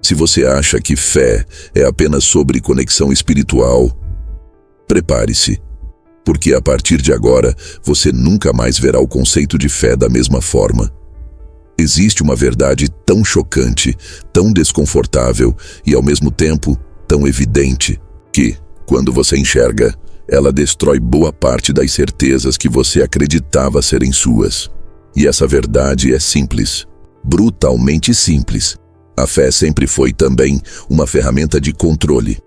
Se você acha que fé é apenas sobre conexão espiritual, prepare-se, porque a partir de agora você nunca mais verá o conceito de fé da mesma forma. Existe uma verdade tão chocante, tão desconfortável e ao mesmo tempo tão evidente que, quando você enxerga, ela destrói boa parte das certezas que você acreditava serem suas. E essa verdade é simples, brutalmente simples. A fé sempre foi também uma ferramenta de controle.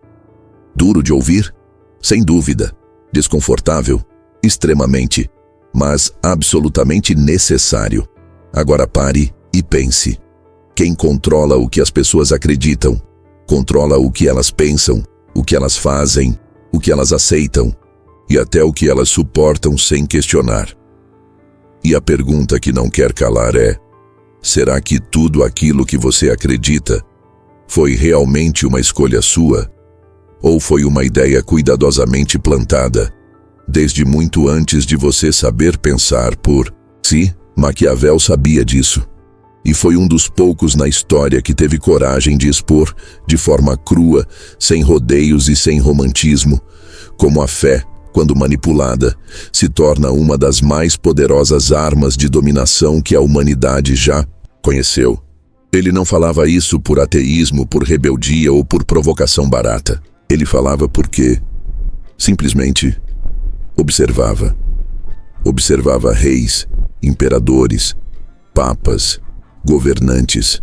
Duro de ouvir? Sem dúvida. Desconfortável? Extremamente. Mas absolutamente necessário. Agora pare e pense. Quem controla o que as pessoas acreditam, controla o que elas pensam, o que elas fazem, o que elas aceitam e até o que elas suportam sem questionar. E a pergunta que não quer calar é: será que tudo aquilo que você acredita foi realmente uma escolha sua? Ou foi uma ideia cuidadosamente plantada, desde muito antes de você saber pensar por si? Maquiavel sabia disso. E foi um dos poucos na história que teve coragem de expor, de forma crua, sem rodeios e sem romantismo, como a fé, quando manipulada, se torna uma das mais poderosas armas de dominação que a humanidade já conheceu. Ele não falava isso por ateísmo, por rebeldia ou por provocação barata. Ele falava porque, simplesmente, observava. Observava reis, imperadores, papas, governantes,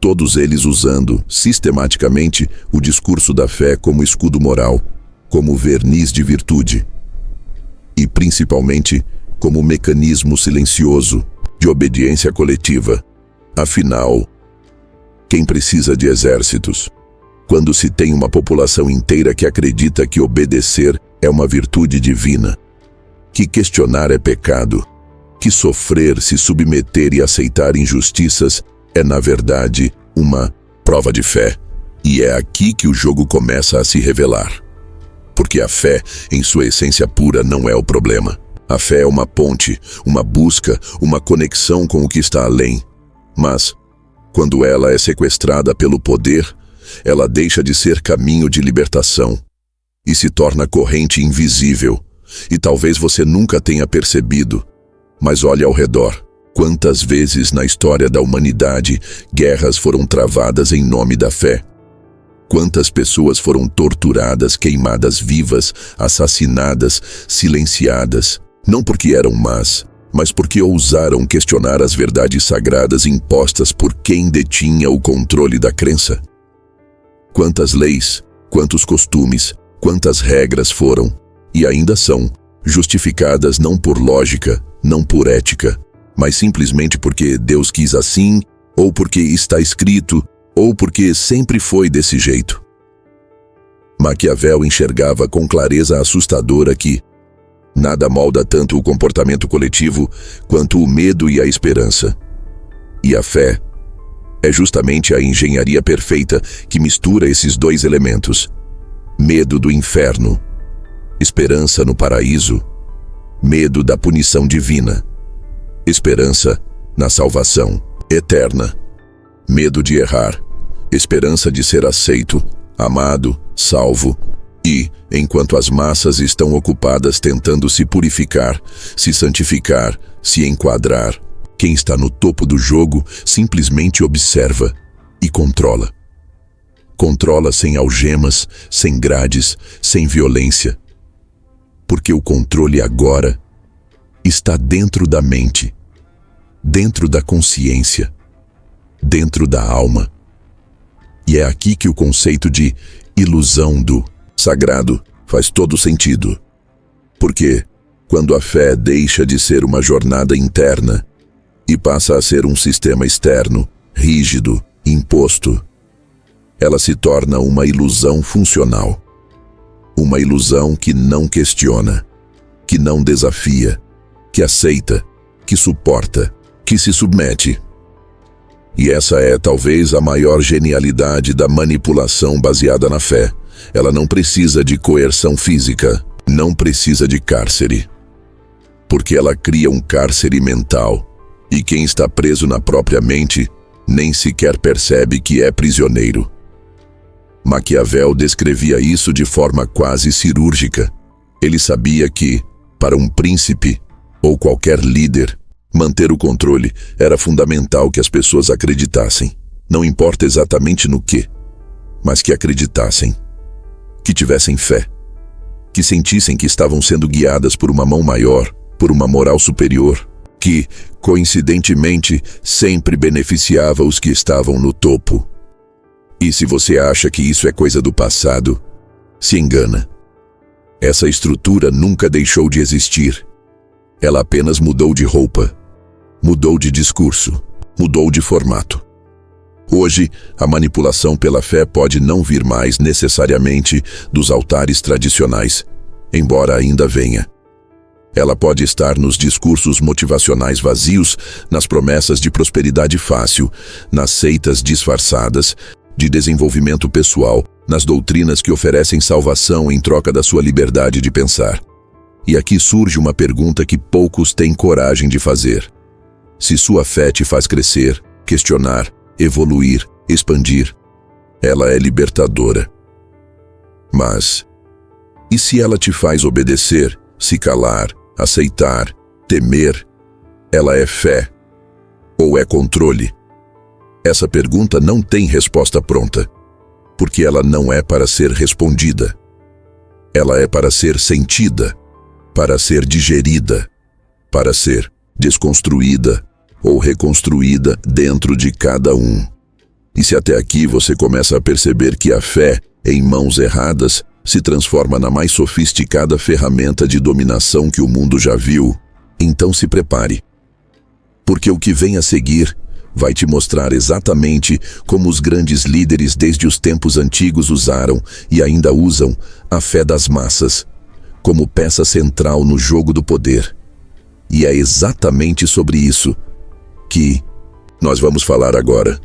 todos eles usando, sistematicamente, o discurso da fé como escudo moral, como verniz de virtude, e principalmente como mecanismo silencioso de obediência coletiva. Afinal, quem precisa de exércitos? Quando se tem uma população inteira que acredita que obedecer é uma virtude divina, que questionar é pecado, que sofrer, se submeter e aceitar injustiças é, na verdade, uma prova de fé. E é aqui que o jogo começa a se revelar. Porque a fé, em sua essência pura, não é o problema. A fé é uma ponte, uma busca, uma conexão com o que está além. Mas, quando ela é sequestrada pelo poder, ela deixa de ser caminho de libertação e se torna corrente invisível. E talvez você nunca tenha percebido, mas olhe ao redor. Quantas vezes na história da humanidade guerras foram travadas em nome da fé? Quantas pessoas foram torturadas, queimadas vivas, assassinadas, silenciadas, não porque eram más, mas porque ousaram questionar as verdades sagradas impostas por quem detinha o controle da crença? Quantas leis, quantos costumes, quantas regras foram, e ainda são, justificadas não por lógica, não por ética, mas simplesmente porque Deus quis assim, ou porque está escrito, ou porque sempre foi desse jeito. Maquiavel enxergava com clareza assustadora que nada molda tanto o comportamento coletivo quanto o medo e a esperança. E a fé é justamente a engenharia perfeita que mistura esses dois elementos: medo do inferno, esperança no paraíso, medo da punição divina, esperança na salvação eterna, medo de errar, esperança de ser aceito, amado, salvo. E, enquanto as massas estão ocupadas tentando se purificar, se santificar, se enquadrar, quem está no topo do jogo simplesmente observa e controla. Controla sem algemas, sem grades, sem violência. Porque o controle agora está dentro da mente, dentro da consciência, dentro da alma. E é aqui que o conceito de ilusão do sagrado faz todo sentido. Porque, quando a fé deixa de ser uma jornada interna e passa a ser um sistema externo, rígido, imposto, ela se torna uma ilusão funcional. Uma ilusão que não questiona, que não desafia, que aceita, que suporta, que se submete. E essa é talvez a maior genialidade da manipulação baseada na fé. Ela não precisa de coerção física, não precisa de cárcere. Porque ela cria um cárcere mental. E quem está preso na própria mente nem sequer percebe que é prisioneiro. Maquiavel descrevia isso de forma quase cirúrgica. Ele sabia que, para um príncipe ou qualquer líder, manter o controle era fundamental que as pessoas acreditassem. Não importa exatamente no quê, mas que acreditassem, que tivessem fé, que sentissem que estavam sendo guiadas por uma mão maior, por uma moral superior, que, coincidentemente, sempre beneficiava os que estavam no topo. E se você acha que isso é coisa do passado, se engana. Essa estrutura nunca deixou de existir. Ela apenas mudou de roupa, mudou de discurso, mudou de formato. Hoje, a manipulação pela fé pode não vir mais necessariamente dos altares tradicionais, embora ainda venha. Ela pode estar nos discursos motivacionais vazios, nas promessas de prosperidade fácil, nas seitas disfarçadas, de desenvolvimento pessoal, nas doutrinas que oferecem salvação em troca da sua liberdade de pensar. E aqui surge uma pergunta que poucos têm coragem de fazer. Se sua fé te faz crescer, questionar, evoluir, expandir, ela é libertadora. Mas, e se ela te faz obedecer, se calar, aceitar, temer, ela é fé ou é controle? Essa pergunta não tem resposta pronta, porque ela não é para ser respondida. Ela é para ser sentida, para ser digerida, para ser desconstruída ou reconstruída dentro de cada um. E se até aqui você começa a perceber que a fé, em mãos erradas, se transforma na mais sofisticada ferramenta de dominação que o mundo já viu, então se prepare. Porque o que vem a seguir vai te mostrar exatamente como os grandes líderes desde os tempos antigos usaram e ainda usam a fé das massas como peça central no jogo do poder. E é exatamente sobre isso que nós vamos falar agora.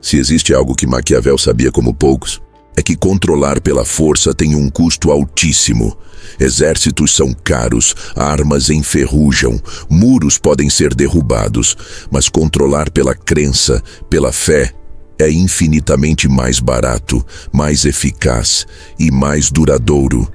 Se existe algo que Maquiavel sabia como poucos, é que controlar pela força tem um custo altíssimo. Exércitos são caros, armas enferrujam, muros podem ser derrubados, mas controlar pela crença, pela fé, é infinitamente mais barato, mais eficaz e mais duradouro.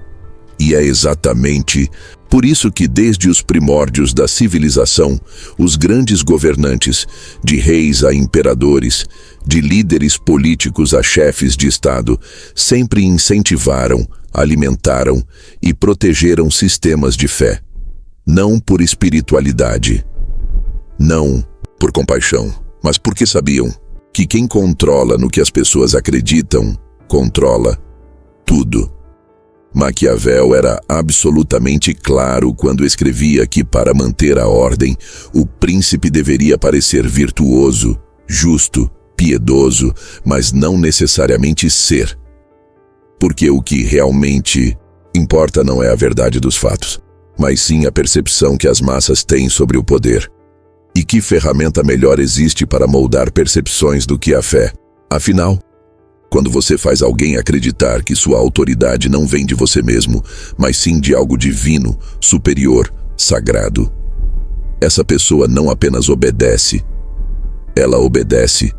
E é exatamente por isso que desde os primórdios da civilização, os grandes governantes, de reis a imperadores, de líderes políticos a chefes de Estado, sempre incentivaram, alimentaram e protegeram sistemas de fé. Não por espiritualidade, não por compaixão, mas porque sabiam que quem controla no que as pessoas acreditam, controla tudo. Maquiavel era absolutamente claro quando escrevia que para manter a ordem, o príncipe deveria parecer virtuoso, justo, piedoso, mas não necessariamente ser. Porque o que realmente importa não é a verdade dos fatos, mas sim a percepção que as massas têm sobre o poder. E que ferramenta melhor existe para moldar percepções do que a fé? Afinal, quando você faz alguém acreditar que sua autoridade não vem de você mesmo, mas sim de algo divino, superior, sagrado, essa pessoa não apenas obedece, ela obedece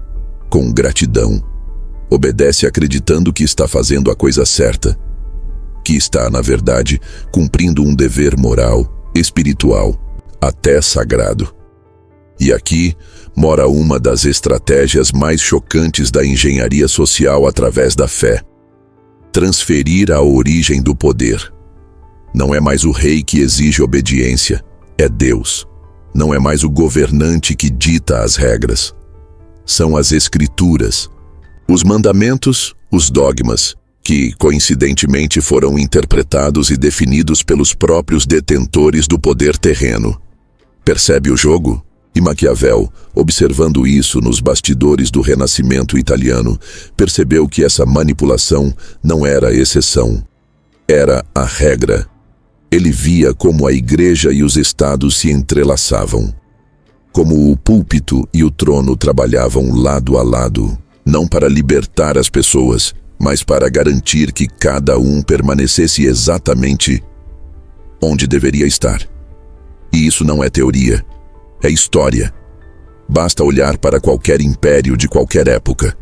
com gratidão. Obedece acreditando que está fazendo a coisa certa, que está, na verdade, cumprindo um dever moral, espiritual, até sagrado. E aqui mora uma das estratégias mais chocantes da engenharia social através da fé. Transferir a origem do poder. Não é mais o rei que exige obediência, é Deus. Não é mais o governante que dita as regras. São as escrituras, os mandamentos, os dogmas, que coincidentemente foram interpretados e definidos pelos próprios detentores do poder terreno. Percebe o jogo? E Maquiavel, observando isso nos bastidores do Renascimento italiano, percebeu que essa manipulação não era a exceção, era a regra. Ele via como a igreja e os estados se entrelaçavam, como o púlpito e o trono trabalhavam lado a lado, não para libertar as pessoas, mas para garantir que cada um permanecesse exatamente onde deveria estar. E isso não é teoria. É história. Basta olhar para qualquer império de qualquer época.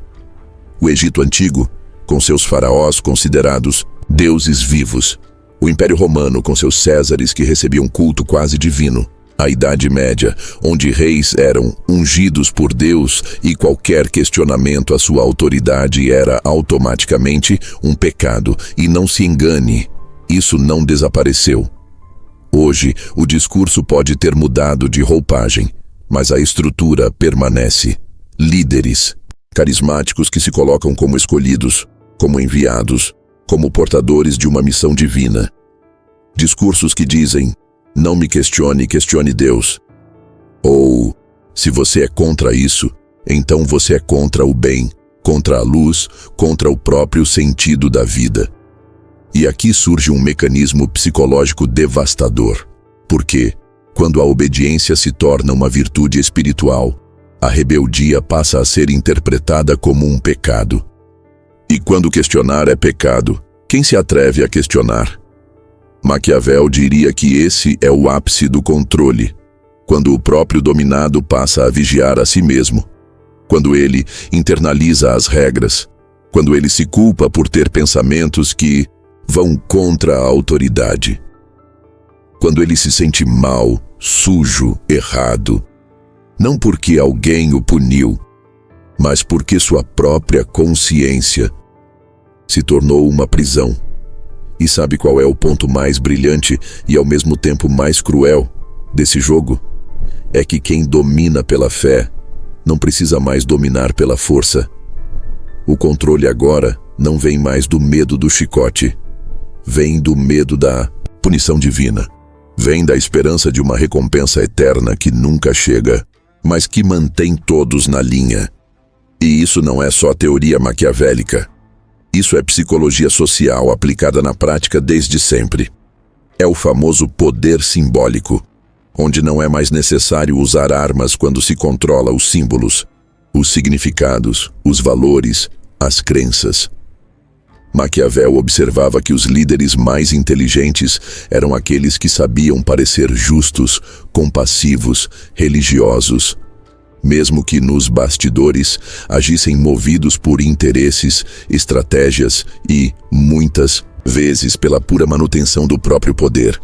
O Egito Antigo, com seus faraós considerados deuses vivos. O Império Romano, com seus césares que recebiam culto quase divino. A Idade Média, onde reis eram ungidos por Deus e qualquer questionamento à sua autoridade era automaticamente um pecado. E não se engane, isso não desapareceu. Hoje, o discurso pode ter mudado de roupagem, mas a estrutura permanece. Líderes carismáticos que se colocam como escolhidos, como enviados, como portadores de uma missão divina. Discursos que dizem: não me questione, questione Deus. Ou, se você é contra isso, então você é contra o bem, contra a luz, contra o próprio sentido da vida. E aqui surge um mecanismo psicológico devastador. Porque, quando a obediência se torna uma virtude espiritual, a rebeldia passa a ser interpretada como um pecado. E quando questionar é pecado, quem se atreve a questionar? Maquiavel diria que esse é o ápice do controle, quando o próprio dominado passa a vigiar a si mesmo, quando ele internaliza as regras, quando ele se culpa por ter pensamentos que vão contra a autoridade, quando ele se sente mal, sujo, errado, não porque alguém o puniu, mas porque sua própria consciência se tornou uma prisão. E sabe qual é o ponto mais brilhante e ao mesmo tempo mais cruel desse jogo? É que quem domina pela fé não precisa mais dominar pela força. O controle agora não vem mais do medo do chicote, vem do medo da punição divina. Vem da esperança de uma recompensa eterna que nunca chega, mas que mantém todos na linha. E isso não é só teoria maquiavélica. Isso é psicologia social aplicada na prática desde sempre. É o famoso poder simbólico, onde não é mais necessário usar armas quando se controla os símbolos, os significados, os valores, as crenças. Maquiavel observava que os líderes mais inteligentes eram aqueles que sabiam parecer justos, compassivos, religiosos, mesmo que nos bastidores agissem movidos por interesses, estratégias e, muitas vezes, pela pura manutenção do próprio poder.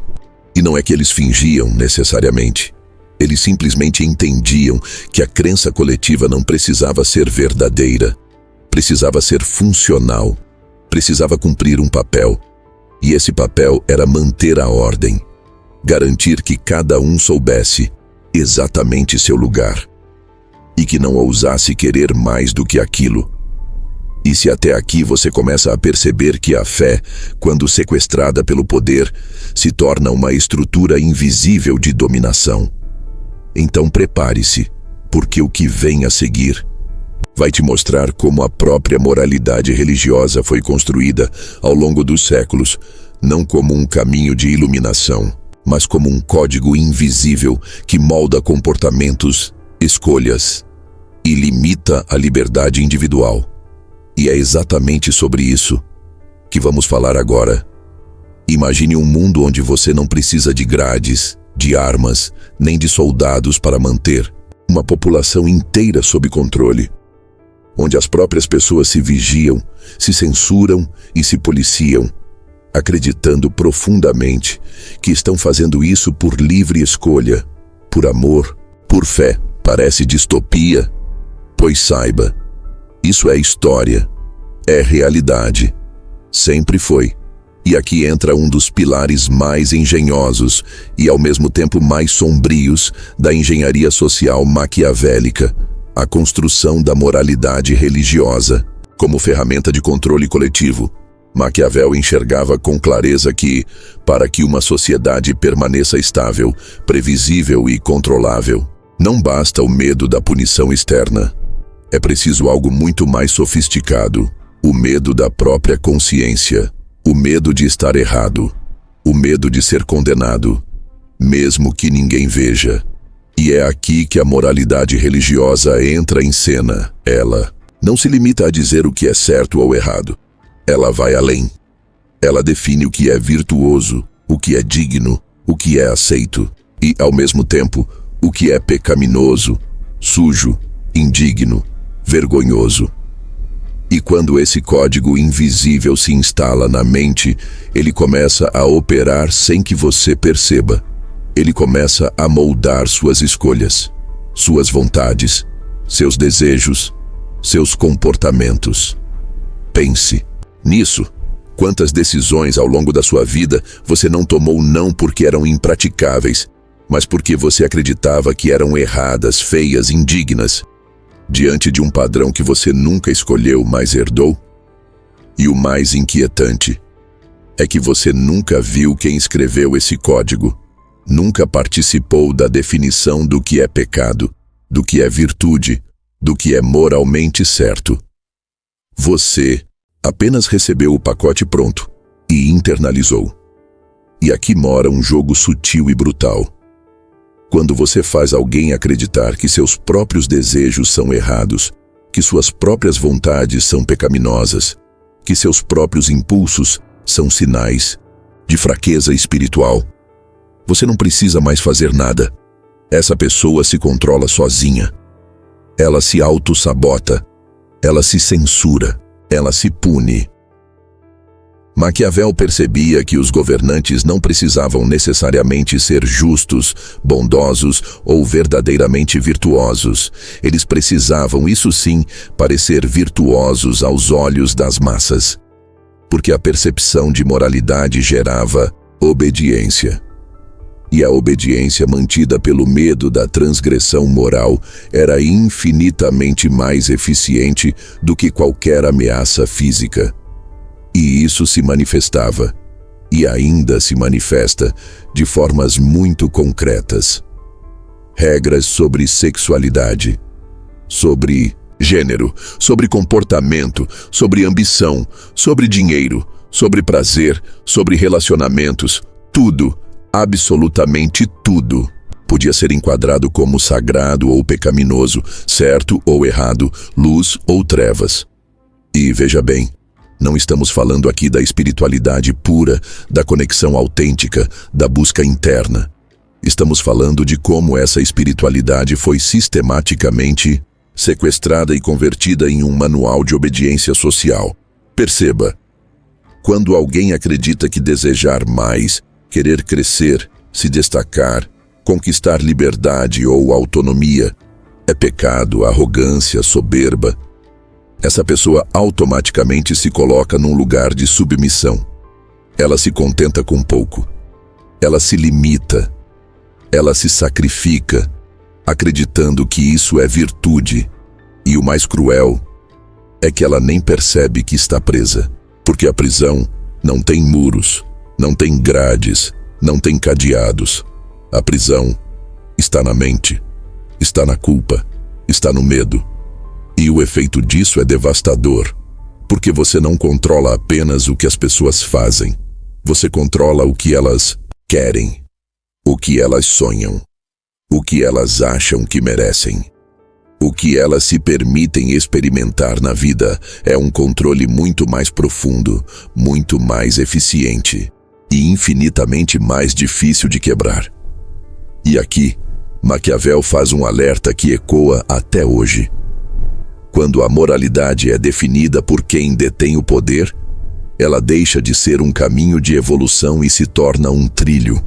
E não é que eles fingiam necessariamente. Eles simplesmente entendiam que a crença coletiva não precisava ser verdadeira, precisava ser funcional, precisava cumprir um papel. E esse papel era manter a ordem, garantir que cada um soubesse exatamente seu lugar. E que não ousasse querer mais do que aquilo. E se até aqui você começa a perceber que a fé, quando sequestrada pelo poder, se torna uma estrutura invisível de dominação, então prepare-se, porque o que vem a seguir vai te mostrar como a própria moralidade religiosa foi construída ao longo dos séculos, não como um caminho de iluminação, mas como um código invisível que molda comportamentos, escolhas e limita a liberdade individual. E é exatamente sobre isso que vamos falar agora. Imagine um mundo onde você não precisa de grades, de armas, nem de soldados para manter uma população inteira sob controle. Onde as próprias pessoas se vigiam, se censuram e se policiam, acreditando profundamente que estão fazendo isso por livre escolha, por amor, por fé. Parece distopia? Pois saiba, isso é história, é realidade, sempre foi. E aqui entra um dos pilares mais engenhosos e ao mesmo tempo mais sombrios da engenharia social maquiavélica, a construção da moralidade religiosa como ferramenta de controle coletivo. Maquiavel enxergava com clareza que, para que uma sociedade permaneça estável, previsível e controlável, não basta o medo da punição externa. É preciso algo muito mais sofisticado, o medo da própria consciência, o medo de estar errado, o medo de ser condenado, mesmo que ninguém veja. E é aqui que a moralidade religiosa entra em cena. Ela não se limita a dizer o que é certo ou errado. Ela vai além. Ela define o que é virtuoso, o que é digno, o que é aceito e, ao mesmo tempo, o que é pecaminoso sujo, indigno, vergonhoso. E quando esse código invisível se instala na mente, ele começa a operar sem que você perceba. Ele começa a moldar suas escolhas, suas vontades, seus desejos, seus comportamentos. Pense nisso. Quantas decisões ao longo da sua vida você não tomou não porque eram impraticáveis, mas porque você acreditava que eram erradas, feias, indignas, diante de um padrão que você nunca escolheu, mas herdou? E o mais inquietante é que você nunca viu quem escreveu esse código, nunca participou da definição do que é pecado, do que é virtude, do que é moralmente certo. Você apenas recebeu o pacote pronto e internalizou. E aqui mora um jogo sutil e brutal. Quando você faz alguém acreditar que seus próprios desejos são errados, que suas próprias vontades são pecaminosas, que seus próprios impulsos são sinais de fraqueza espiritual, você não precisa mais fazer nada. Essa pessoa se controla sozinha. Ela se auto-sabota, ela se censura, ela se pune. Maquiavel percebia que os governantes não precisavam necessariamente ser justos, bondosos ou verdadeiramente virtuosos. Eles precisavam, isso sim, parecer virtuosos aos olhos das massas. Porque a percepção de moralidade gerava obediência. E a obediência mantida pelo medo da transgressão moral era infinitamente mais eficiente do que qualquer ameaça física. E isso se manifestava, e ainda se manifesta, de formas muito concretas. Regras sobre sexualidade, sobre gênero, sobre comportamento, sobre ambição, sobre dinheiro, sobre prazer, sobre relacionamentos, tudo, absolutamente tudo, podia ser enquadrado como sagrado ou pecaminoso, certo ou errado, luz ou trevas. E veja bem, não estamos falando aqui da espiritualidade pura, da conexão autêntica, da busca interna. Estamos falando de como essa espiritualidade foi sistematicamente sequestrada e convertida em um manual de obediência social. Perceba, quando alguém acredita que desejar mais, querer crescer, se destacar, conquistar liberdade ou autonomia é pecado, arrogância, soberba, essa pessoa automaticamente se coloca num lugar de submissão. Ela se contenta com pouco. Ela se limita. Ela se sacrifica, acreditando que isso é virtude. E o mais cruel é que ela nem percebe que está presa, porque a prisão não tem muros, não tem grades, não tem cadeados. A prisão está na mente, está na culpa, está no medo. E o efeito disso é devastador, porque você não controla apenas o que as pessoas fazem. Você controla o que elas querem, o que elas sonham, o que elas acham que merecem. O que elas se permitem experimentar na vida é um controle muito mais profundo, muito mais eficiente e infinitamente mais difícil de quebrar. E aqui, Maquiavel faz um alerta que ecoa até hoje. Quando a moralidade é definida por quem detém o poder, ela deixa de ser um caminho de evolução e se torna um trilho,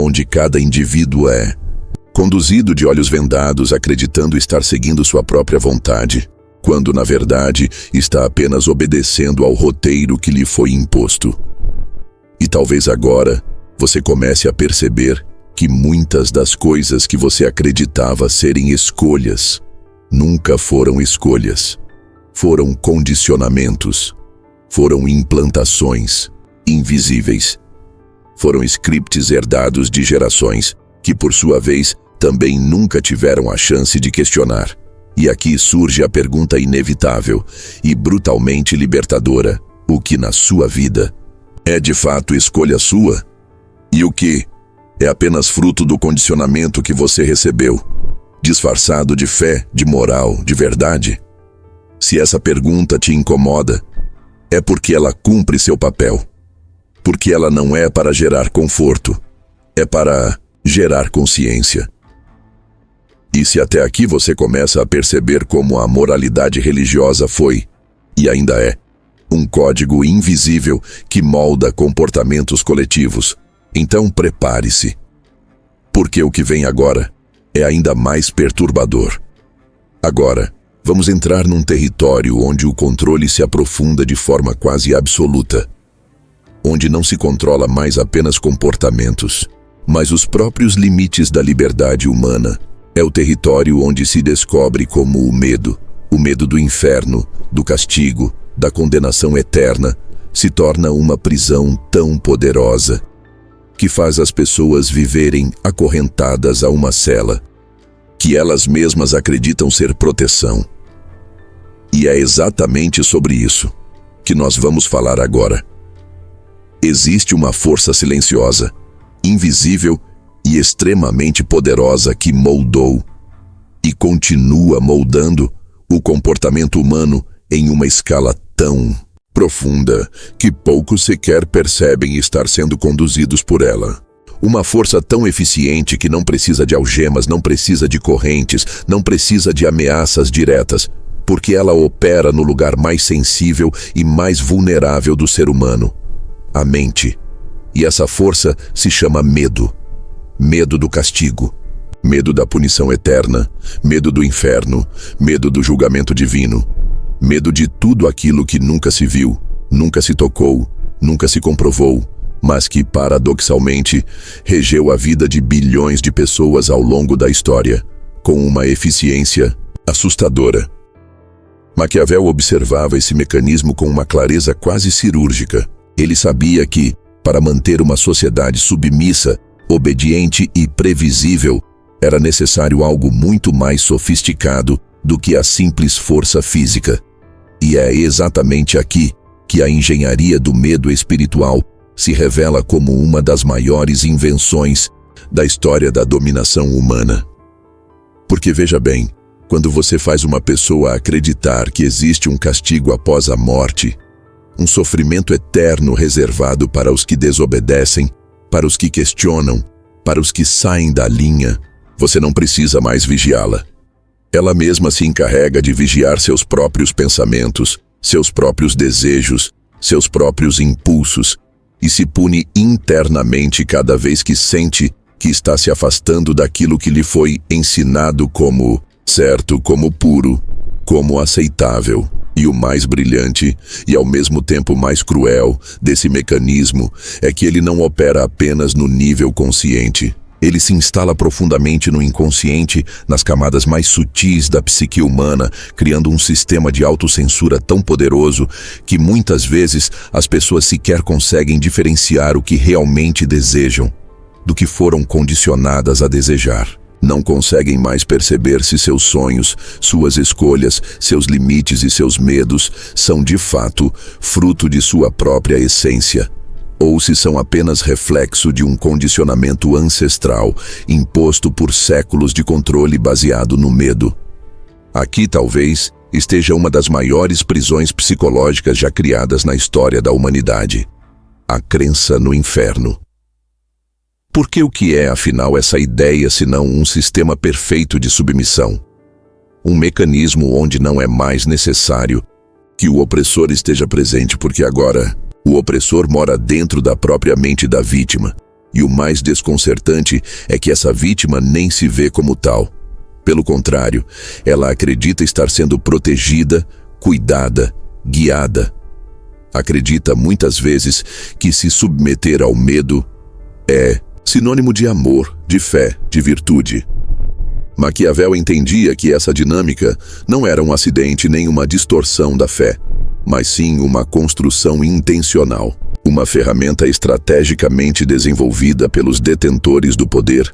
onde cada indivíduo é conduzido de olhos vendados, acreditando estar seguindo sua própria vontade, quando na verdade está apenas obedecendo ao roteiro que lhe foi imposto. E talvez agora você comece a perceber que muitas das coisas que você acreditava serem escolhas nunca foram escolhas. Foram condicionamentos, foram implantações invisíveis, foram scripts herdados de gerações que, por sua vez, também nunca tiveram a chance de questionar. E aqui surge a pergunta inevitável e brutalmente libertadora: o que na sua vida é de fato escolha sua? E o que é apenas fruto do condicionamento que você recebeu, disfarçado de fé, de moral, de verdade? Se essa pergunta te incomoda, é porque ela cumpre seu papel. Porque ela não é para gerar conforto, é para gerar consciência. E se até aqui você começa a perceber como a moralidade religiosa foi, e ainda é, um código invisível que molda comportamentos coletivos, então prepare-se. Porque o que vem agora é ainda mais perturbador. Agora, vamos entrar num território onde o controle se aprofunda de forma quase absoluta, onde não se controla mais apenas comportamentos, mas os próprios limites da liberdade humana. É o território onde se descobre como o medo do inferno, do castigo, da condenação eterna, se torna uma prisão tão poderosa que faz as pessoas viverem acorrentadas a uma cela que elas mesmas acreditam ser proteção. E é exatamente sobre isso que nós vamos falar agora. Existe uma força silenciosa, invisível e extremamente poderosa que moldou e continua moldando o comportamento humano em uma escala tão profunda que poucos sequer percebem estar sendo conduzidos por ela. Uma força tão eficiente que não precisa de algemas, não precisa de correntes, não precisa de ameaças diretas, porque ela opera no lugar mais sensível e mais vulnerável do ser humano, a mente. E essa força se chama medo. Medo do castigo, medo da punição eterna, medo do inferno, medo do julgamento divino, medo de tudo aquilo que nunca se viu, nunca se tocou, nunca se comprovou, mas que, paradoxalmente, regeu a vida de bilhões de pessoas ao longo da história, com uma eficiência assustadora. Maquiavel observava esse mecanismo com uma clareza quase cirúrgica. Ele sabia que, para manter uma sociedade submissa, obediente e previsível, era necessário algo muito mais sofisticado do que a simples força física. E é exatamente aqui que a engenharia do medo espiritual se revela como uma das maiores invenções da história da dominação humana. Porque veja bem, quando você faz uma pessoa acreditar que existe um castigo após a morte, um sofrimento eterno reservado para os que desobedecem, para os que questionam, para os que saem da linha, você não precisa mais vigiá-la. Ela mesma se encarrega de vigiar seus próprios pensamentos, seus próprios desejos, seus próprios impulsos, e se pune internamente cada vez que sente que está se afastando daquilo que lhe foi ensinado como certo, como puro, como aceitável. E o mais brilhante, e ao mesmo tempo mais cruel, desse mecanismo é que ele não opera apenas no nível consciente. Ele se instala profundamente no inconsciente, nas camadas mais sutis da psique humana, criando um sistema de autocensura tão poderoso que muitas vezes as pessoas sequer conseguem diferenciar o que realmente desejam do que foram condicionadas a desejar. Não conseguem mais perceber se seus sonhos, suas escolhas, seus limites e seus medos são de fato fruto de sua própria essência, ou se são apenas reflexo de um condicionamento ancestral imposto por séculos de controle baseado no medo. Aqui talvez esteja uma das maiores prisões psicológicas já criadas na história da humanidade: a crença no inferno. Porque o que é, afinal, essa ideia senão um sistema perfeito de submissão? Um mecanismo onde não é mais necessário que o opressor esteja presente, porque agora o opressor mora dentro da própria mente da vítima. E o mais desconcertante é que essa vítima nem se vê como tal. Pelo contrário, ela acredita estar sendo protegida, cuidada, guiada. Acredita muitas vezes que se submeter ao medo é sinônimo de amor, de fé, de virtude. Maquiavel entendia que essa dinâmica não era um acidente nem uma distorção da fé, mas sim uma construção intencional, uma ferramenta estrategicamente desenvolvida pelos detentores do poder,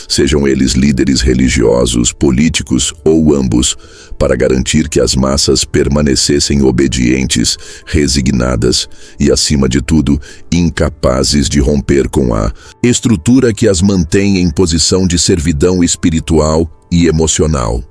sejam eles líderes religiosos, políticos ou ambos, para garantir que as massas permanecessem obedientes, resignadas e, acima de tudo, incapazes de romper com a estrutura que as mantém em posição de servidão espiritual e emocional.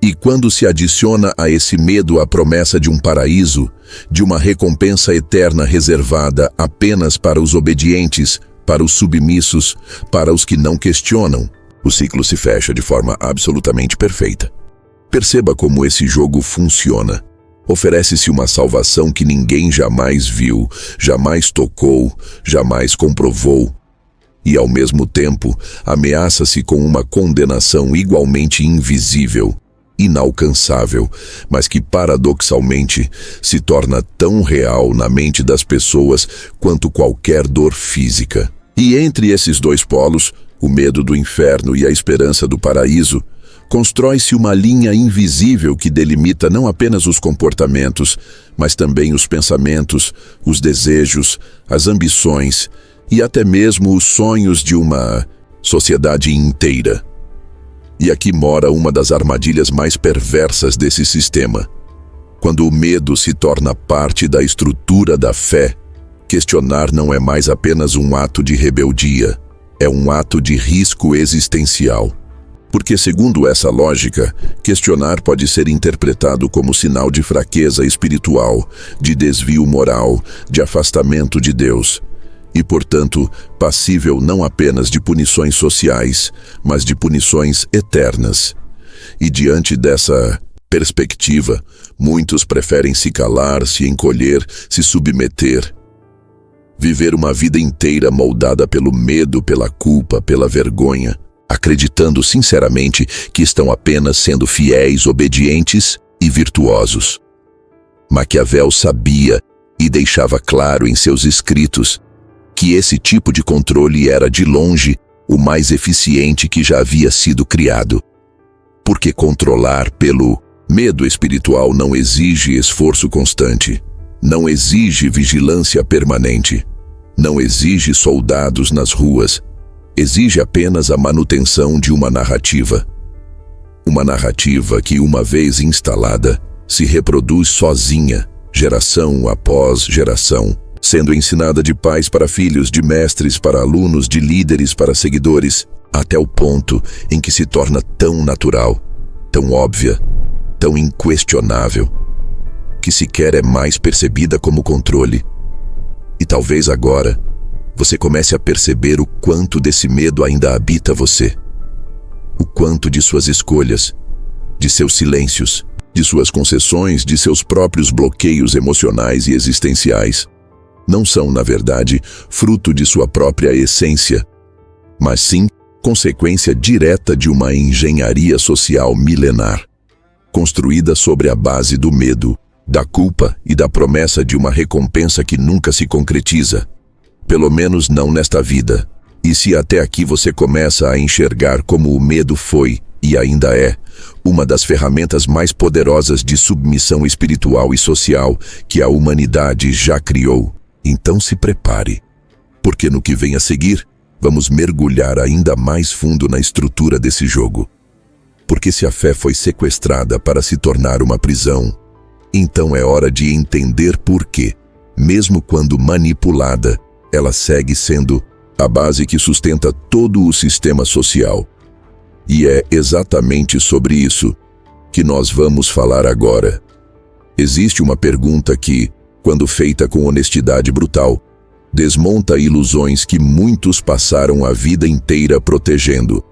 E quando se adiciona a esse medo a promessa de um paraíso, de uma recompensa eterna reservada apenas para os obedientes, para os submissos, para os que não questionam, O ciclo se fecha de forma absolutamente perfeita. Perceba como esse jogo funciona. Oferece-se uma salvação que ninguém jamais viu, jamais tocou, jamais comprovou. E, ao mesmo tempo, ameaça-se com uma condenação igualmente invisível, inalcançável, mas que, paradoxalmente, se torna tão real na mente das pessoas quanto qualquer dor física. E entre esses dois polos, o medo do inferno e a esperança do paraíso, constrói-se uma linha invisível que delimita não apenas os comportamentos, mas também os pensamentos, os desejos, as ambições e até mesmo os sonhos de uma sociedade inteira. E aqui mora uma das armadilhas mais perversas desse sistema. Quando o medo se torna parte da estrutura da fé, questionar não é mais apenas um ato de rebeldia, é um ato de risco existencial. Porque, segundo essa lógica, questionar pode ser interpretado como sinal de fraqueza espiritual, de desvio moral, de afastamento de Deus, e, portanto, passível não apenas de punições sociais, mas de punições eternas. E diante dessa perspectiva, muitos preferem se calar, se encolher, se submeter. Viver uma vida inteira moldada pelo medo, pela culpa, pela vergonha, acreditando sinceramente que estão apenas sendo fiéis, obedientes e virtuosos. Maquiavel sabia e deixava claro em seus escritos que esse tipo de controle era, de longe, o mais eficiente que já havia sido criado. Porque controlar pelo medo espiritual não exige esforço constante, não exige vigilância permanente, não exige soldados nas ruas, exige apenas a manutenção de uma narrativa. Uma narrativa que, uma vez instalada, se reproduz sozinha, geração após geração, sendo ensinada de pais para filhos, de mestres para alunos, de líderes para seguidores, até o ponto em que se torna tão natural, tão óbvia, tão inquestionável, que sequer é mais percebida como controle. E talvez agora você comece a perceber o quanto desse medo ainda habita você. O quanto de suas escolhas, de seus silêncios, de suas concessões, de seus próprios bloqueios emocionais e existenciais, não são, na verdade, fruto de sua própria essência, mas sim consequência direta de uma engenharia social milenar, construída sobre a base do medo, da culpa e da promessa de uma recompensa que nunca se concretiza. Pelo menos não nesta vida. E se até aqui você começa a enxergar como o medo foi, e ainda é, uma das ferramentas mais poderosas de submissão espiritual e social que a humanidade já criou, então se prepare. Porque no que vem a seguir, vamos mergulhar ainda mais fundo na estrutura desse jogo. Porque se a fé foi sequestrada para se tornar uma prisão, então é hora de entender por que, mesmo quando manipulada, ela segue sendo a base que sustenta todo o sistema social. E é exatamente sobre isso que nós vamos falar agora. Existe uma pergunta que, quando feita com honestidade brutal, desmonta ilusões que muitos passaram a vida inteira protegendo.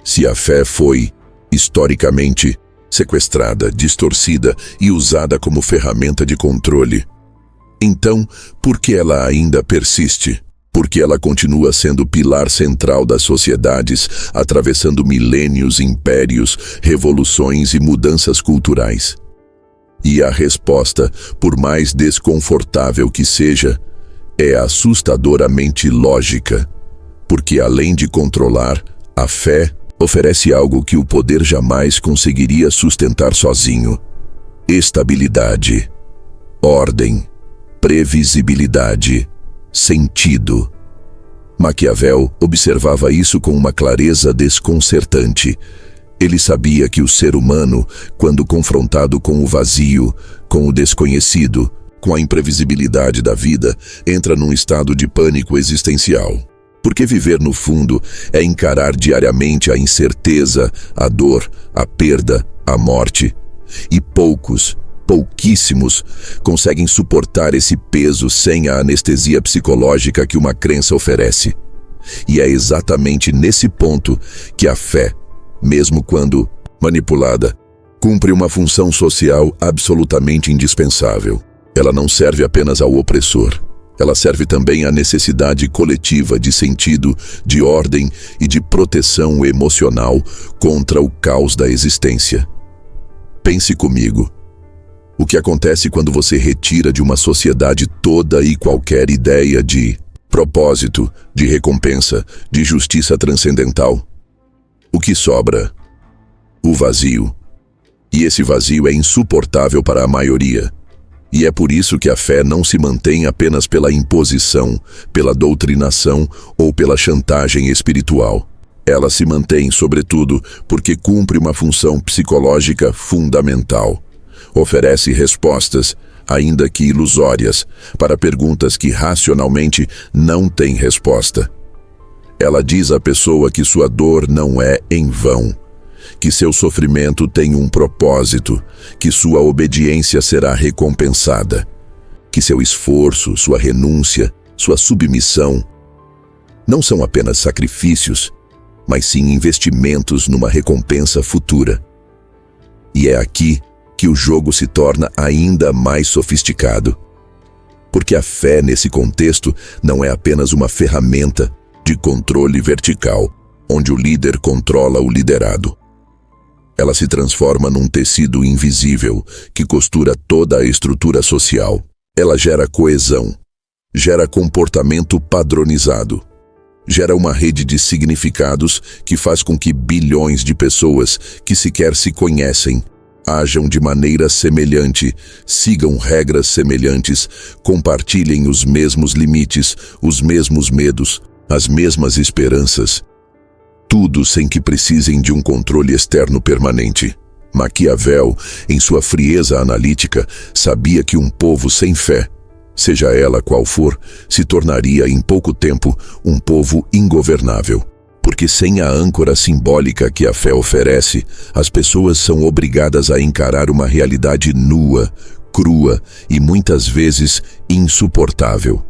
Se a fé foi, historicamente, sequestrada, distorcida e usada como ferramenta de controle, então, por que ela ainda persiste? Porque ela continua sendo o pilar central das sociedades, atravessando milênios, impérios, revoluções e mudanças culturais. E a resposta, por mais desconfortável que seja, é assustadoramente lógica. Porque além de controlar, a fé oferece algo que o poder jamais conseguiria sustentar sozinho: estabilidade, ordem, previsibilidade, sentido. Maquiavel observava isso com uma clareza desconcertante. Ele sabia que o ser humano, quando confrontado com o vazio, com o desconhecido, com a imprevisibilidade da vida, entra num estado de pânico existencial. Porque viver, no fundo, é encarar diariamente a incerteza, a dor, a perda, a morte. E pouquíssimos, conseguem suportar esse peso sem a anestesia psicológica que uma crença oferece. E é exatamente nesse ponto que a fé, mesmo quando manipulada, cumpre uma função social absolutamente indispensável. Ela não serve apenas ao opressor. Ela serve também à necessidade coletiva de sentido, de ordem e de proteção emocional contra o caos da existência. Pense comigo. O que acontece quando você retira de uma sociedade toda e qualquer ideia de propósito, de recompensa, de justiça transcendental? O que sobra? O vazio. E esse vazio é insuportável para a maioria. E é por isso que a fé não se mantém apenas pela imposição, pela doutrinação ou pela chantagem espiritual. Ela se mantém, sobretudo, porque cumpre uma função psicológica fundamental. Oferece respostas, ainda que ilusórias, para perguntas que racionalmente não têm resposta. Ela diz à pessoa que sua dor não é em vão, que seu sofrimento tem um propósito, que sua obediência será recompensada, que seu esforço, sua renúncia, sua submissão não são apenas sacrifícios, mas sim investimentos numa recompensa futura. E é aqui que o jogo se torna ainda mais sofisticado. Porque a fé, nesse contexto, não é apenas uma ferramenta de controle vertical, onde o líder controla o liderado. Ela se transforma num tecido invisível que costura toda a estrutura social. Ela gera coesão, gera comportamento padronizado, gera uma rede de significados que faz com que bilhões de pessoas que sequer se conhecem ajam de maneira semelhante, sigam regras semelhantes, compartilhem os mesmos limites, os mesmos medos, as mesmas esperanças. Tudo sem que precisem de um controle externo permanente. Maquiavel, em sua frieza analítica, sabia que um povo sem fé, seja ela qual for, se tornaria em pouco tempo um povo ingovernável. Porque sem a âncora simbólica que a fé oferece, as pessoas são obrigadas a encarar uma realidade nua, crua e muitas vezes insuportável.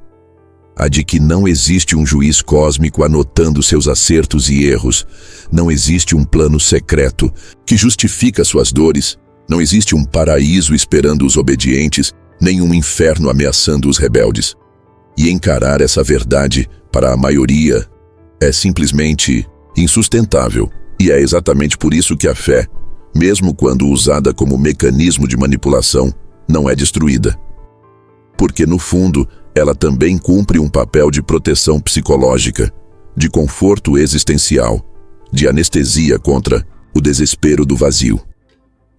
A de que não existe um juiz cósmico anotando seus acertos e erros, não existe um plano secreto que justifica suas dores, não existe um paraíso esperando os obedientes, nem um inferno ameaçando os rebeldes. E encarar essa verdade, para a maioria, é simplesmente insustentável. E é exatamente por isso que a fé, mesmo quando usada como mecanismo de manipulação, não é destruída. Porque, no fundo, ela também cumpre um papel de proteção psicológica, de conforto existencial, de anestesia contra o desespero do vazio.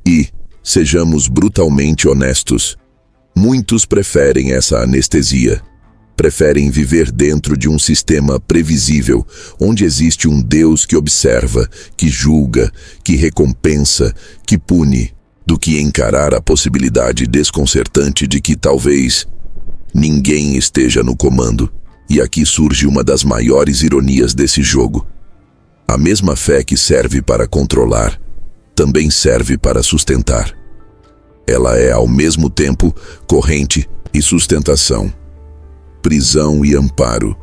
E, sejamos brutalmente honestos, muitos preferem essa anestesia. Preferem viver dentro de um sistema previsível, onde existe um Deus que observa, que julga, que recompensa, que pune, do que encarar a possibilidade desconcertante de que talvez ninguém esteja no comando. E aqui surge uma das maiores ironias desse jogo. A mesma fé que serve para controlar, também serve para sustentar. Ela é, ao mesmo tempo, corrente e sustentação. Prisão e amparo.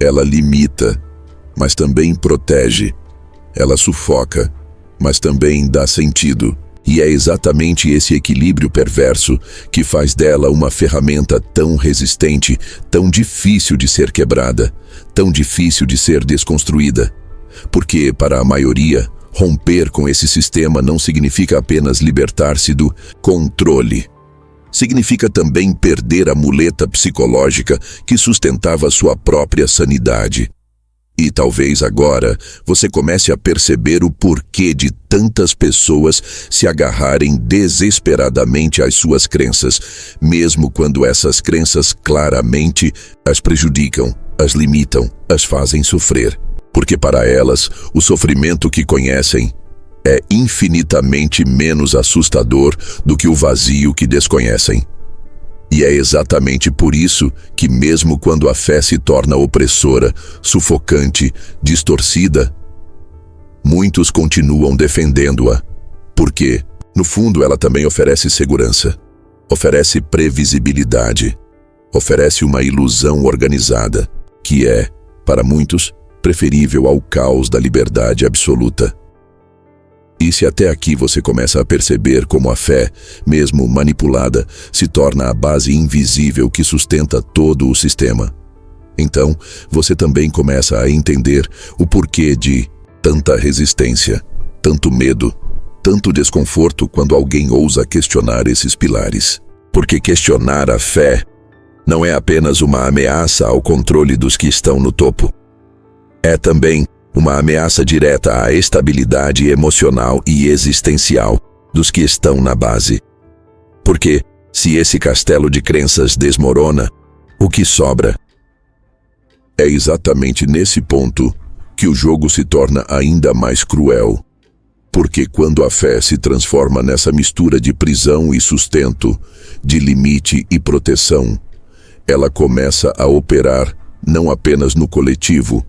Ela limita, mas também protege. Ela sufoca, mas também dá sentido. E é exatamente esse equilíbrio perverso que faz dela uma ferramenta tão resistente, tão difícil de ser quebrada, tão difícil de ser desconstruída. Porque, para a maioria, romper com esse sistema não significa apenas libertar-se do controle. Significa também perder a muleta psicológica que sustentava sua própria sanidade. E talvez agora você comece a perceber o porquê de tantas pessoas se agarrarem desesperadamente às suas crenças, mesmo quando essas crenças claramente as prejudicam, as limitam, as fazem sofrer. Porque para elas, o sofrimento que conhecem é infinitamente menos assustador do que o vazio que desconhecem. E é exatamente por isso que, mesmo quando a fé se torna opressora, sufocante, distorcida, muitos continuam defendendo-a. Porque, no fundo, ela também oferece segurança, oferece previsibilidade, oferece uma ilusão organizada, que é, para muitos, preferível ao caos da liberdade absoluta. E se até aqui você começa a perceber como a fé, mesmo manipulada, se torna a base invisível que sustenta todo o sistema, então você também começa a entender o porquê de tanta resistência, tanto medo, tanto desconforto quando alguém ousa questionar esses pilares. Porque questionar a fé não é apenas uma ameaça ao controle dos que estão no topo. É também uma ameaça direta à estabilidade emocional e existencial dos que estão na base. Porque, se esse castelo de crenças desmorona, o que sobra? É exatamente nesse ponto que o jogo se torna ainda mais cruel. Porque quando a fé se transforma nessa mistura de prisão e sustento, de limite e proteção, ela começa a operar não apenas no coletivo,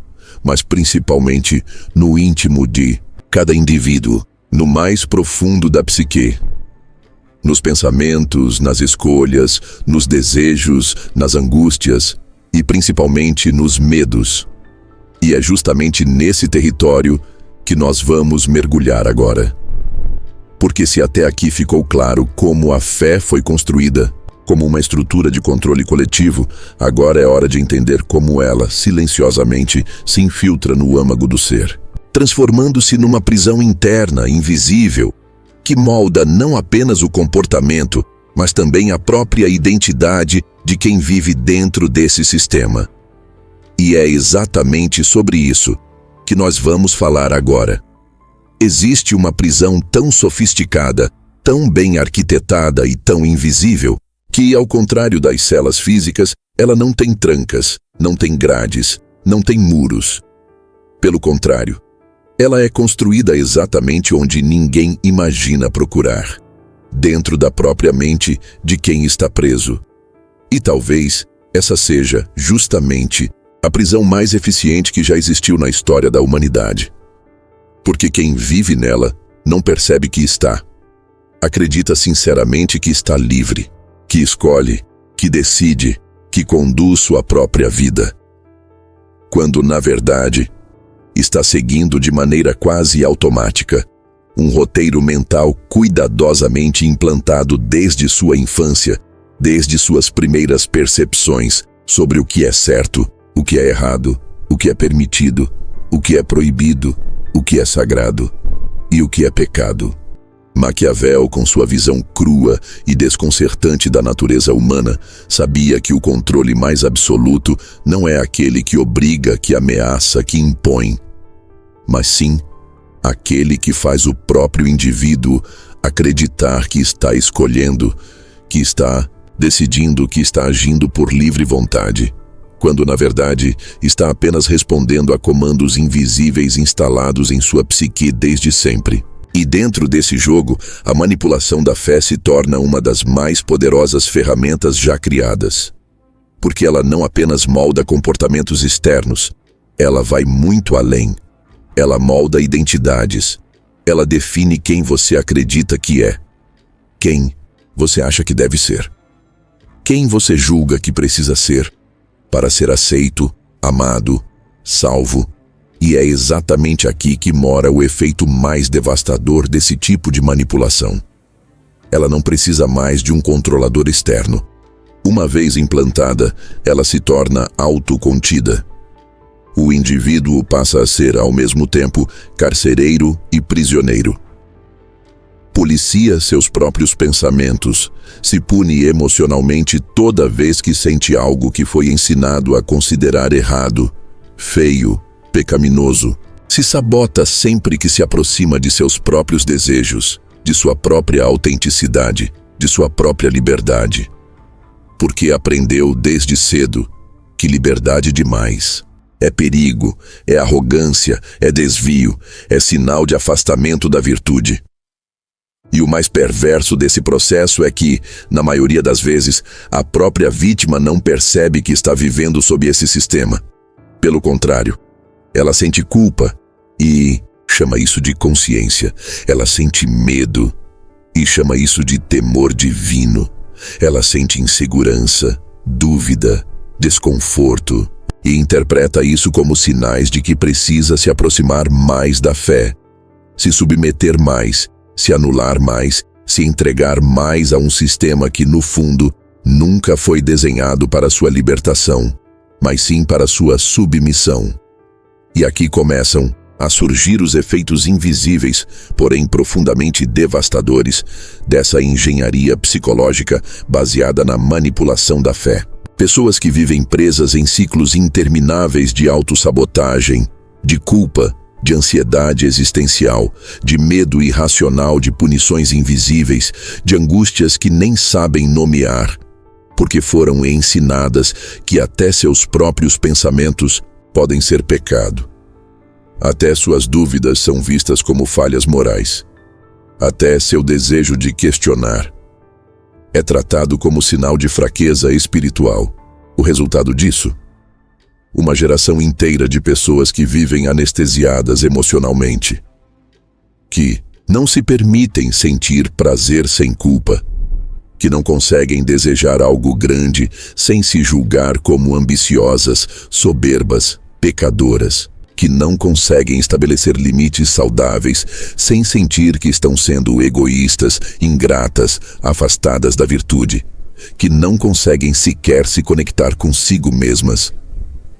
mas principalmente no íntimo de cada indivíduo, no mais profundo da psique. Nos pensamentos, nas escolhas, nos desejos, nas angústias e principalmente nos medos. E é justamente nesse território que nós vamos mergulhar agora. Porque se até aqui ficou claro como a fé foi construída, como uma estrutura de controle coletivo, agora é hora de entender como ela, silenciosamente, se infiltra no âmago do ser, transformando-se numa prisão interna, invisível, que molda não apenas o comportamento, mas também a própria identidade de quem vive dentro desse sistema. E é exatamente sobre isso que nós vamos falar agora. Existe uma prisão tão sofisticada, tão bem arquitetada e tão invisível, que, ao contrário das celas físicas, ela não tem trancas, não tem grades, não tem muros. Pelo contrário, ela é construída exatamente onde ninguém imagina procurar, dentro da própria mente de quem está preso. E talvez essa seja, justamente, a prisão mais eficiente que já existiu na história da humanidade. Porque quem vive nela não percebe que está. Acredita sinceramente que está livre, que escolhe, que decide, que conduz sua própria vida. Quando, na verdade, está seguindo de maneira quase automática um roteiro mental cuidadosamente implantado desde sua infância, desde suas primeiras percepções sobre o que é certo, o que é errado, o que é permitido, o que é proibido, o que é sagrado e o que é pecado. Maquiavel, com sua visão crua e desconcertante da natureza humana, sabia que o controle mais absoluto não é aquele que obriga, que ameaça, que impõe, mas sim aquele que faz o próprio indivíduo acreditar que está escolhendo, que está decidindo, que está agindo por livre vontade, quando na verdade está apenas respondendo a comandos invisíveis instalados em sua psique desde sempre. E dentro desse jogo, a manipulação da fé se torna uma das mais poderosas ferramentas já criadas. Porque ela não apenas molda comportamentos externos, ela vai muito além. Ela molda identidades. Ela define quem você acredita que é. Quem você acha que deve ser. Quem você julga que precisa ser para ser aceito, amado, salvo. E é exatamente aqui que mora o efeito mais devastador desse tipo de manipulação. Ela não precisa mais de um controlador externo. Uma vez implantada, ela se torna autocontida. O indivíduo passa a ser, ao mesmo tempo, carcereiro e prisioneiro. Policia seus próprios pensamentos, se pune emocionalmente toda vez que sente algo que foi ensinado a considerar errado, feio, pecaminoso, se sabota sempre que se aproxima de seus próprios desejos, de sua própria autenticidade, de sua própria liberdade. Porque aprendeu desde cedo que liberdade demais é perigo, é arrogância, é desvio, é sinal de afastamento da virtude. E o mais perverso desse processo é que, na maioria das vezes, a própria vítima não percebe que está vivendo sob esse sistema. Pelo contrário, ela sente culpa e chama isso de consciência. Ela sente medo e chama isso de temor divino. Ela sente insegurança, dúvida, desconforto e interpreta isso como sinais de que precisa se aproximar mais da fé, se submeter mais, se anular mais, se entregar mais a um sistema que, no fundo, nunca foi desenhado para sua libertação, mas sim para sua submissão. E aqui começam a surgir os efeitos invisíveis, porém profundamente devastadores, dessa engenharia psicológica baseada na manipulação da fé. Pessoas que vivem presas em ciclos intermináveis de autossabotagem, de culpa, de ansiedade existencial, de medo irracional de punições invisíveis, de angústias que nem sabem nomear, porque foram ensinadas que até seus próprios pensamentos podem ser pecado. Até suas dúvidas são vistas como falhas morais. Até seu desejo de questionar é tratado como sinal de fraqueza espiritual. O resultado disso? Uma geração inteira de pessoas que vivem anestesiadas emocionalmente, que não se permitem sentir prazer sem culpa, que não conseguem desejar algo grande sem se julgar como ambiciosas, soberbas, pecadoras, que não conseguem estabelecer limites saudáveis sem sentir que estão sendo egoístas, ingratas, afastadas da virtude, que não conseguem sequer se conectar consigo mesmas,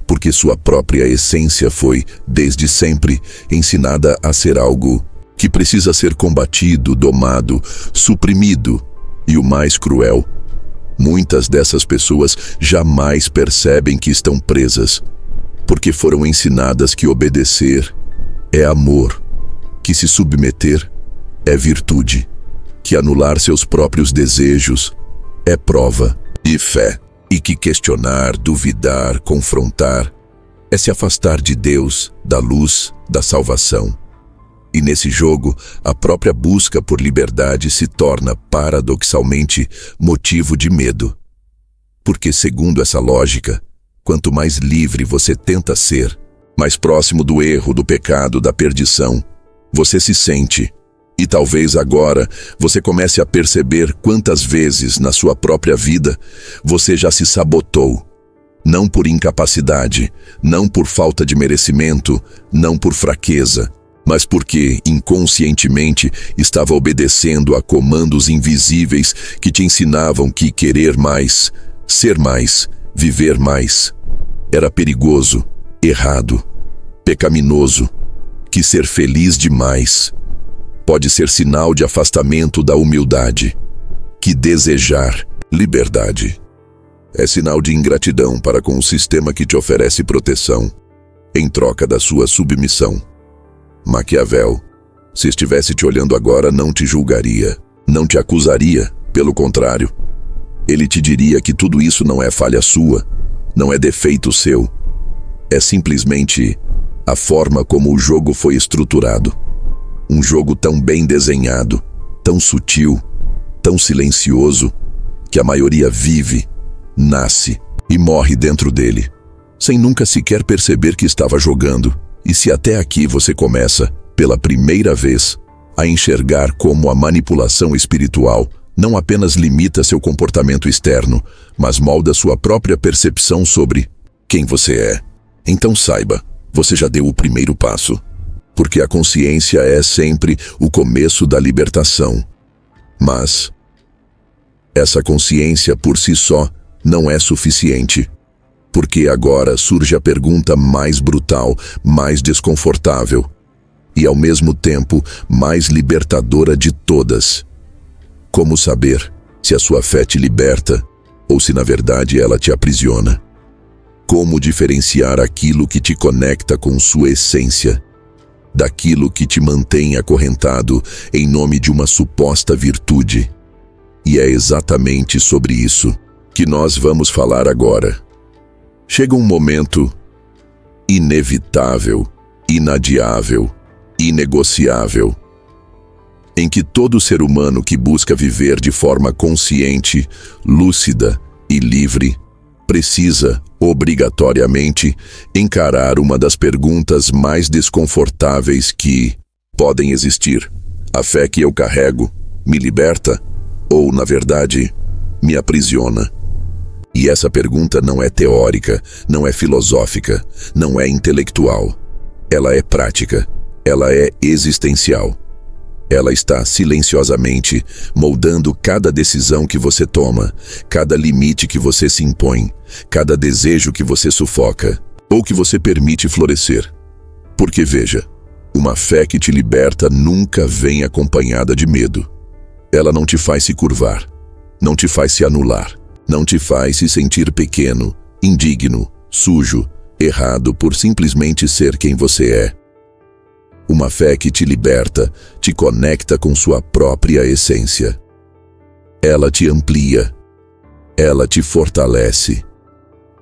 porque sua própria essência foi, desde sempre, ensinada a ser algo que precisa ser combatido, domado, suprimido. E o mais cruel, muitas dessas pessoas jamais percebem que estão presas, porque foram ensinadas que obedecer é amor, que se submeter é virtude, que anular seus próprios desejos é prova de fé, e que questionar, duvidar, confrontar é se afastar de Deus, da luz, da salvação. E nesse jogo, a própria busca por liberdade se torna, paradoxalmente, motivo de medo. Porque, segundo essa lógica, quanto mais livre você tenta ser, mais próximo do erro, do pecado, da perdição, você se sente. E talvez agora você comece a perceber quantas vezes na sua própria vida você já se sabotou. Não por incapacidade, não por falta de merecimento, não por fraqueza, mas porque, inconscientemente, estava obedecendo a comandos invisíveis que te ensinavam que querer mais, ser mais, viver mais, era perigoso, errado, pecaminoso, que ser feliz demais pode ser sinal de afastamento da humildade, que desejar liberdade é sinal de ingratidão para com o sistema que te oferece proteção, em troca da sua submissão. Maquiavel, se estivesse te olhando agora, não te julgaria, não te acusaria, pelo contrário. Ele te diria que tudo isso não é falha sua, não é defeito seu. É simplesmente a forma como o jogo foi estruturado. Um jogo tão bem desenhado, tão sutil, tão silencioso, que a maioria vive, nasce e morre dentro dele, sem nunca sequer perceber que estava jogando. E se até aqui você começa, pela primeira vez, a enxergar como a manipulação espiritual não apenas limita seu comportamento externo, mas molda sua própria percepção sobre quem você é, então saiba, você já deu o primeiro passo. Porque a consciência é sempre o começo da libertação. Mas essa consciência por si só não é suficiente. Porque agora surge a pergunta mais brutal, mais desconfortável e, ao mesmo tempo, mais libertadora de todas. Como saber se a sua fé te liberta ou se, na verdade, ela te aprisiona? Como diferenciar aquilo que te conecta com sua essência daquilo que te mantém acorrentado em nome de uma suposta virtude? E é exatamente sobre isso que nós vamos falar agora. Chega um momento inevitável, inadiável, inegociável, em que todo ser humano que busca viver de forma consciente, lúcida e livre precisa, obrigatoriamente, encarar uma das perguntas mais desconfortáveis que podem existir. A fé que eu carrego me liberta ou, na verdade, me aprisiona? E essa pergunta não é teórica, não é filosófica, não é intelectual. Ela é prática, ela é existencial. Ela está silenciosamente moldando cada decisão que você toma, cada limite que você se impõe, cada desejo que você sufoca ou que você permite florescer. Porque veja, uma fé que te liberta nunca vem acompanhada de medo. Ela não te faz se curvar, não te faz se anular, não te faz se sentir pequeno, indigno, sujo, errado por simplesmente ser quem você é. Uma fé que te liberta, te conecta com sua própria essência. Ela te amplia, ela te fortalece,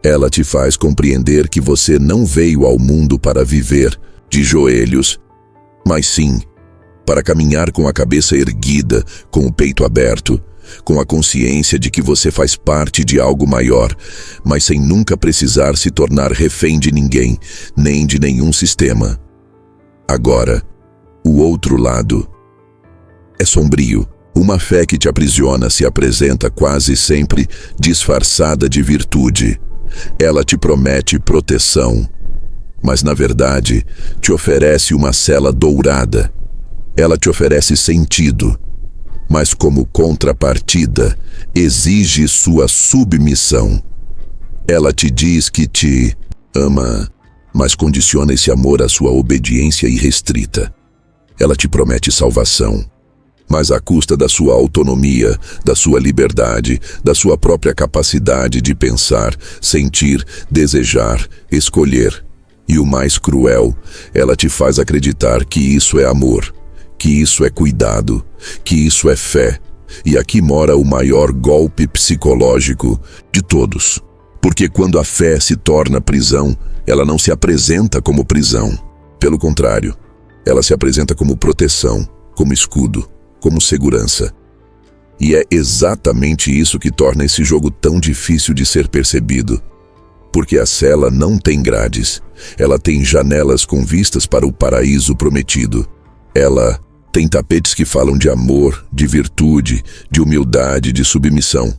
ela te faz compreender que você não veio ao mundo para viver de joelhos, mas sim para caminhar com a cabeça erguida, com o peito aberto, com a consciência de que você faz parte de algo maior, mas sem nunca precisar se tornar refém de ninguém, nem de nenhum sistema. Agora, o outro lado é sombrio. Uma fé que te aprisiona se apresenta quase sempre disfarçada de virtude. Ela te promete proteção, mas na verdade te oferece uma cela dourada. Ela te oferece sentido, mas como contrapartida exige sua submissão. Ela te diz que te ama, mas condiciona esse amor à sua obediência irrestrita. Ela te promete salvação, mas à custa da sua autonomia, da sua liberdade, da sua própria capacidade de pensar, sentir, desejar, escolher. E o mais cruel, ela te faz acreditar que isso é amor, que isso é cuidado, que isso é fé. E aqui mora o maior golpe psicológico de todos. Porque quando a fé se torna prisão, ela não se apresenta como prisão. Pelo contrário, ela se apresenta como proteção, como escudo, como segurança. E é exatamente isso que torna esse jogo tão difícil de ser percebido. Porque a cela não tem grades, ela tem janelas com vistas para o paraíso prometido. Ela tem tapetes que falam de amor, de virtude, de humildade, de submissão.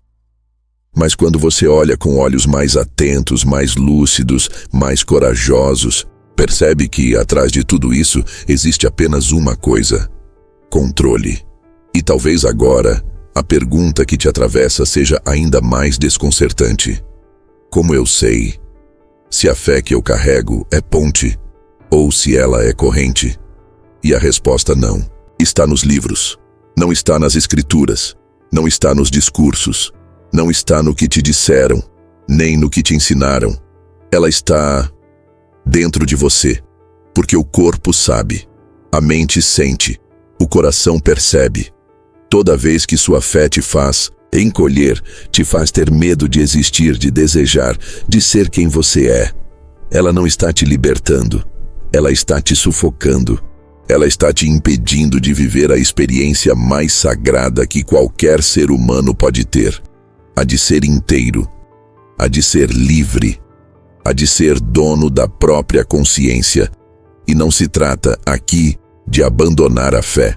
Mas quando você olha com olhos mais atentos, mais lúcidos, mais corajosos, percebe que, atrás de tudo isso, existe apenas uma coisa: controle. E talvez agora, a pergunta que te atravessa seja ainda mais desconcertante. Como eu sei se a fé que eu carrego é ponte ou se ela é corrente? E a resposta não. Está nos livros, não está nas escrituras, não está nos discursos, não está no que te disseram, nem no que te ensinaram. Ela está dentro de você, porque o corpo sabe, a mente sente, o coração percebe. Toda vez que sua fé te faz encolher, te faz ter medo de existir, de desejar, de ser quem você é, ela não está te libertando, ela está te sufocando. Ela está te impedindo de viver a experiência mais sagrada que qualquer ser humano pode ter. A de ser inteiro, a de ser livre, a de ser dono da própria consciência. E não se trata aqui de abandonar a fé.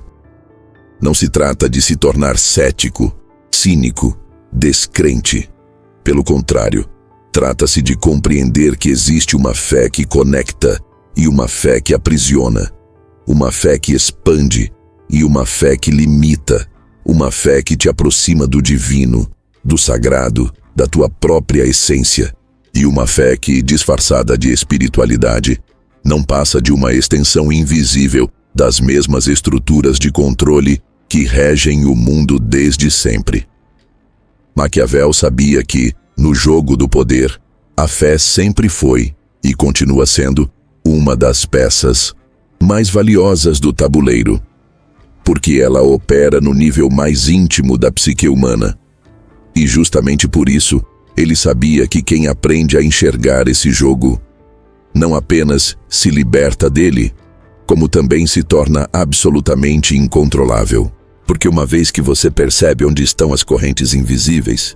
Não se trata de se tornar cético, cínico, descrente. Pelo contrário, trata-se de compreender que existe uma fé que conecta e uma fé que aprisiona. Uma fé que expande e uma fé que limita, uma fé que te aproxima do divino, do sagrado, da tua própria essência, e uma fé que, disfarçada de espiritualidade, não passa de uma extensão invisível das mesmas estruturas de controle que regem o mundo desde sempre. Maquiavel sabia que, no jogo do poder, a fé sempre foi, e continua sendo, uma das peças mais valiosas do tabuleiro, porque ela opera no nível mais íntimo da psique humana. E justamente por isso, ele sabia que quem aprende a enxergar esse jogo não apenas se liberta dele, como também se torna absolutamente incontrolável. Porque uma vez que você percebe onde estão as correntes invisíveis,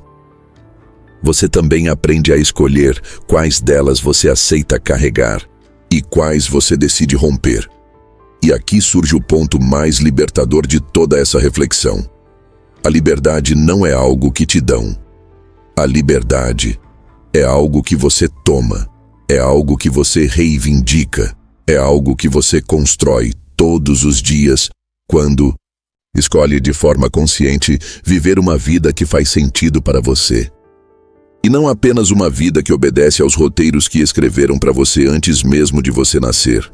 você também aprende a escolher quais delas você aceita carregar e quais você decide romper. E aqui surge o ponto mais libertador de toda essa reflexão. A liberdade não é algo que te dão. A liberdade é algo que você toma, é algo que você reivindica, é algo que você constrói todos os dias quando escolhe de forma consciente viver uma vida que faz sentido para você. E não apenas uma vida que obedece aos roteiros que escreveram para você antes mesmo de você nascer.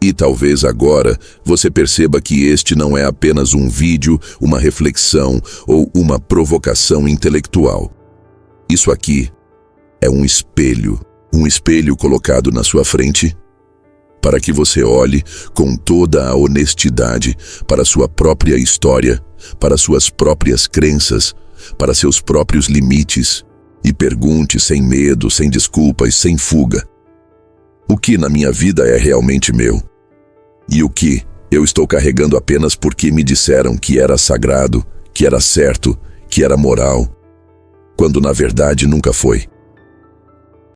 E talvez agora você perceba que este não é apenas um vídeo, uma reflexão ou uma provocação intelectual. Isso aqui é um espelho colocado na sua frente para que você olhe com toda a honestidade para sua própria história, para suas próprias crenças, para seus próprios limites e pergunte sem medo, sem desculpas, sem fuga: o que na minha vida é realmente meu? E o que eu estou carregando apenas porque me disseram que era sagrado, que era certo, que era moral, quando na verdade nunca foi?